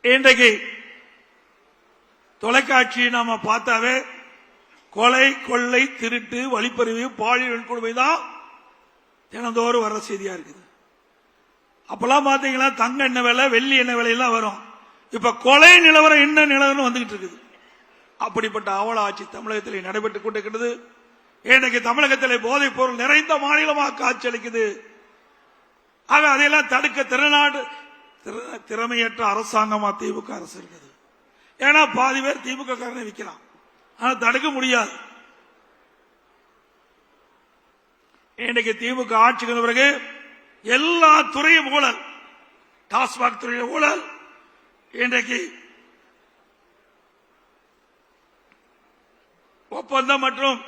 இன்றைக்கு தொலைக்காட்சி நாம பார்த்தாவே கொலை, கொள்ளை, திருட்டு, வழிப்பறிவு, பாலியல் வன்கொடுமை தான் தினந்தோறும் வர செய்தியா இருக்குது. அப்பெல்லாம் பாத்தீங்கன்னா தங்க எண்ணெய் விலை, வெள்ளி எண்ணெய் விலையெல்லாம் வரும். இப்ப கொலை நிலவரம் என்ன நிலவரம் வந்துகிட்டு இருக்குது. அப்படிப்பட்ட அவல ஆட்சி தமிழகத்தில் நடைபெற்றுக் கொண்டிருக்கிறது. இன்றைக்கு தமிழகத்தில் போதைப் பொருள் நிறைந்த மாநிலமாக காட்சியளிக்குது. ஆக அதையெல்லாம் தடுக்க திறமையற்ற அரசாங்கமா திமுக அரசு இருக்குது. ஏன்னா பாதி பேர் திமுக காரனை விற்கிறான், ஆனா தடுக்க முடியாது. இன்றைக்கு திமுக ஆட்சிக்கு பிறகு எல்லா துறையும் ஊழல், டாஸ்மாக் துறையில் ஊழல், இன்றைக்கு ஒப்பந்தம் மற்றும்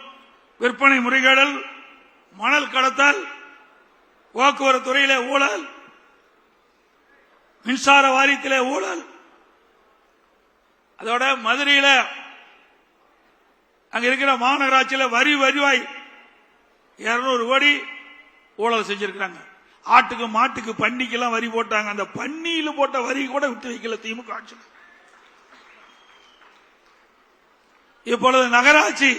விற்பனை முறைகேடல், மணல் கடத்தல், போக்குவரத்து துறையிலே ஊழல், மின்சார வாரியத்திலே ஊழல், அதோட மதுரையில அங்க இருக்கிற மாநகராட்சியில் வரி வருவாய் 200 கோடி ஊழல் செஞ்சிருக்கிறாங்க. ஆட்டுக்கு, மாட்டுக்கு, பன்னிக்கு எல்லாம் வரி போட்டாங்க. அந்த பன்னியில போட்ட வரி கூட விட்டு வைக்கல திமுக ஆட்சி. இப்பொழுது நகராட்சி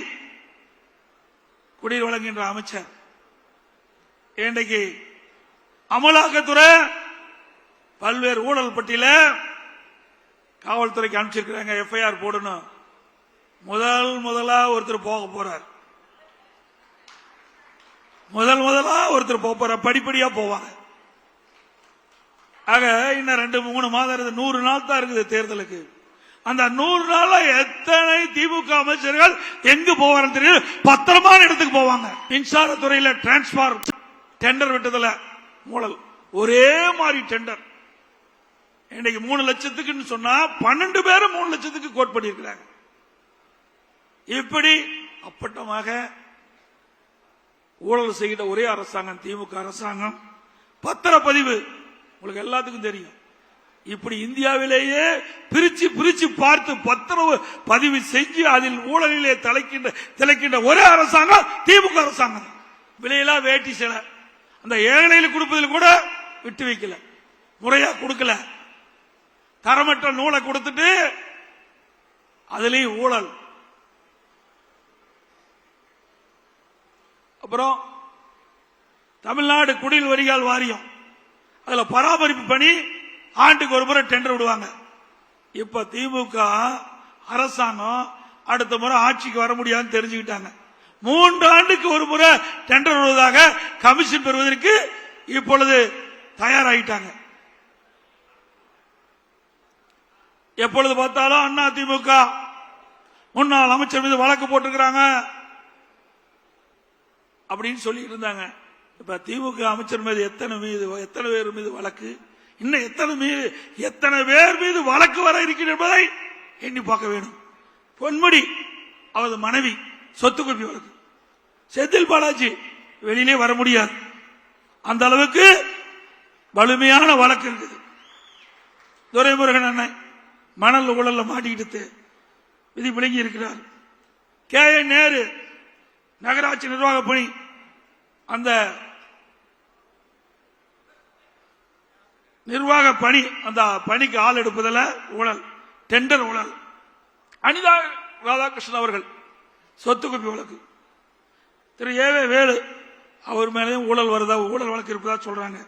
குடிநீர் வழங்குகின்ற அமைச்சர் இன்றைக்கு அமலாக்கத்துறை பல்வேறு ஊழல் பட்டியல காவல்துறைக்கு அனுப்பிச்சிருக்கிறாங்க. எஃப்ஐஆர் போடணும். முதலா ஒருத்தர் போக போறார். முதலா ஒருத்தர் போக போறார். படிப்படியா போவாங்க. ஆக இன்னும் 2-3 மாதம் இருக்குது. 100 நாள் தான் இருக்குது தேர்தலுக்கு. அந்த 100 நாள்ல எத்தனை திமுக அமைச்சர்கள் எங்கு போவார்கள் தெரியும். பத்திரமான இடத்துக்கு போவாங்க. மின்சாரத்துறையில டிரான்ஸ்பார் டெண்டர் விட்டதுல ஊழல், ஒரே மாதிரி டெண்டர். இன்னைக்கு 3 லட்சத்துக்கு சொன்னா 12 பேரும் 3 லட்சத்துக்கு கோட் பண்ணியிருக்கிறாங்க. இப்படி அப்பட்டமாக ஊழல் செய்கிற ஒரே அரசாங்கம் திமுக அரசாங்கம். பத்திரப்பதிவு உங்களுக்கு எல்லாத்துக்கும் தெரியும். இப்படி இந்தியாவிலேயே பிரிச்சு பார்த்து பத்திரப்பதிவு செஞ்சு அதில் ஊழலிலே திளைக்கின்ற ஒரே அரசாங்கம் திமுக அரசாங்கம். விலையிலா வேட்டி சில அந்த ஏழைகளுக்கு கொடுப்பதில் கூட விட்டு வைக்கல, முறையா கொடுக்கல. தரமற்ற நூலை கொடுத்துட்டு அதுலயும் ஊழல். அப்புறம் தமிழ்நாடு குடிநீர் வடிகால் வாரியம், அதுல பராமரிப்பு பணி ஆண்டுக்கு ஒரு முறை டெண்டர் விடுவாங்க. இப்ப திமுக அரசாங்கம் அடுத்த முறை ஆட்சிக்கு வர முடியாதுன்னு தெரிஞ்சுக்கிட்டாங்க. 3 ஆண்டுக்கு ஒரு முறை டெண்டர் விடுவதாக கமிஷன் பெறுவதற்கு இப்பொழுது தயாராகிட்டாங்க. எப்பொழுது பார்த்தாலும் அண்ணா திமுக முன்னாள் அமைச்சர் மீது வழக்கு போட்டிருக்கிறாங்க அப்படின்னு சொல்லி இருந்தாங்க. இப்ப திமுக அமைச்சர் மீது எத்தனை பேர் மீது வழக்கு, இன்னும் எத்தனை பேர் மீது வழக்கு வர இருக்கிறது என்பதை எண்ணி பார்க்க வேண்டும். பொன்முடி அவரது மனைவி சொத்து குவிப்பு வழக்கு, செந்தில் பாலாஜி வெளியிலே வர முடியாது, அந்த அளவுக்கு வலிமையான வழக்கு இருக்குது. துரைமுருகன் அண்ணன் மணல் ஊழல்ல மாட்டிக்கிட்டு விதி விளங்கி இருக்கிறார். KN நேரு நகராட்சி நிர்வாக பணி, அந்த நிர்வாக பணி, அந்த பணிக்கு ஆள் எடுப்பதில் ஊழல், டெண்டர் ஊழல். அனிதா ராதாகிருஷ்ணன் அவர்கள் சொத்து குவிப்பு வழக்கு. திரு ஏவே வேலு அவர் மேலேயும் ஊழல் வருதா, ஊழல் வழக்கு இருப்பதா சொல்றாங்க.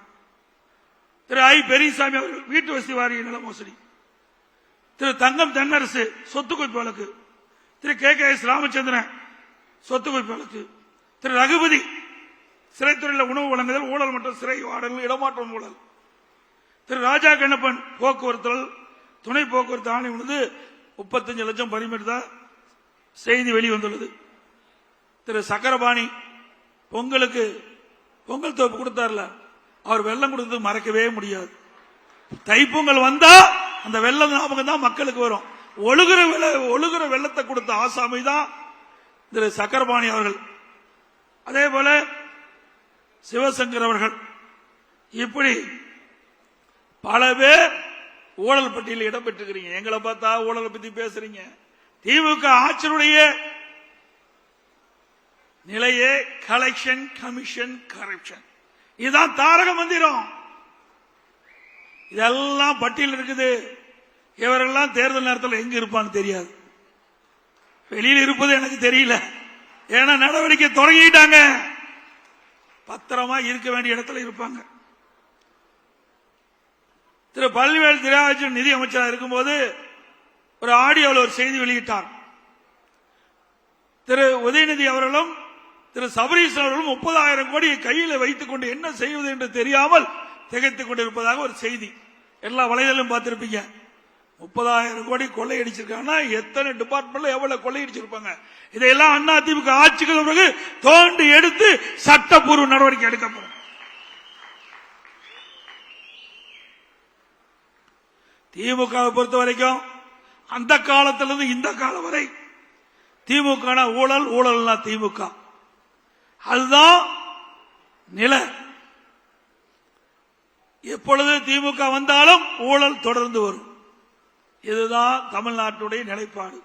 திரு ஐ பெரியசாமி அவர்கள் வீட்டு வசதி வாரிய நில மோசடி. திரு தங்கம் தென்னரசு சொத்து குவிப்பு வழக்கு. திரு KKS ராமச்சந்திரன் சொத்து குவிப்பு வழக்கு. திரு ரகுபதி சிறைத்துறையில் உணவு வழங்குதல் ஊழல் மற்றும் சிறை வாடல் இடமாற்றம் ஊழல். திரு ராஜா கண்ணப்பன் போக்குவரத்து துணை போக்குவரத்து ஆணை உள்ளது 35 லட்சம் பறிமுதல் செய்தி வெளிவந்துள்ளது. திரு சக்கரபாணி பொங்கல் தோப்பு கொடுத்தார்ல, அவர் வெள்ளம் கொடுத்தது மறக்கவே முடியாது. தைப்பொங்கல் வந்தா அந்த வெள்ளம் ஞாபகம் தான் மக்களுக்கு வரும். ஒழுகுற வெள்ளத்தை கொடுத்த ஆசாமி தான் திரு சக்கரபாணி அவர்கள். அதே போல சிவசங்கர் அவர்கள். இப்படி பல பேர் ஊழல் பட்டியலில் இடம்பெற்றிருக்கிறீங்க. எங்களை பார்த்தா ஊழலை பத்தி பேசுறீங்க. திமுக ஆட்சியுடைய நிலையே கலெக்ஷன், கமிஷன், கரப்ஷன். இதுதான் தாரக மந்திரம். இதெல்லாம் பட்டியல் இருக்குது. இவரெல்லாம் தேர்தல் நேரத்தில் எங்க இருப்பான்னு தெரியாது. வெளியில் இருப்பது எனக்கு தெரியல. ஏன்னா நடவடிக்கை தொடங்கிட்டாங்க. பத்திரமா இருக்க வேண்டிய இடத்துல இருப்பாங்க. திரு பழனிவேல் தியாகராஜன் நிதி அமைச்சராக இருக்கும்போது ஒரு ஆடியோவில் ஒரு செய்தி வெளியிட்டார். திரு உதயநிதி அவர்களும் திரு சபரீஷ் அவர்களும் 30,000 கோடியை கையில் வைத்துக் கொண்டு என்ன செய்வது என்று தெரியாமல் திகைத்துக் கொண்டிருப்பதாக ஒரு செய்தி எல்லா வலைதளம் பார்த்திருப்பீங்க. 30,000 கோடி கொள்ளையடிச்சிருக்காங்கன்னா எத்தனை டிபார்ட்மெண்ட்ல எவ்வளவு கொள்ளையடிச்சிருப்பாங்க. இதையெல்லாம் அதிமுக ஆட்சிக்கு பிறகு தோண்டி எடுத்து சட்டப்பூர்வ நடவடிக்கை எடுக்கப்படும். திமுகவை பொறுத்த வரைக்கும் அந்த காலத்திலிருந்து இந்த காலம் வரை திமுக ஊழல், ஊழல்னா திமுக, அதுதான் நில. எப்பொழுது திமுக வந்தாலும் ஊழல் தொடர்ந்து வரும். இதுதான் தமிழ்நாட்டுடைய நிலைப்பாடு.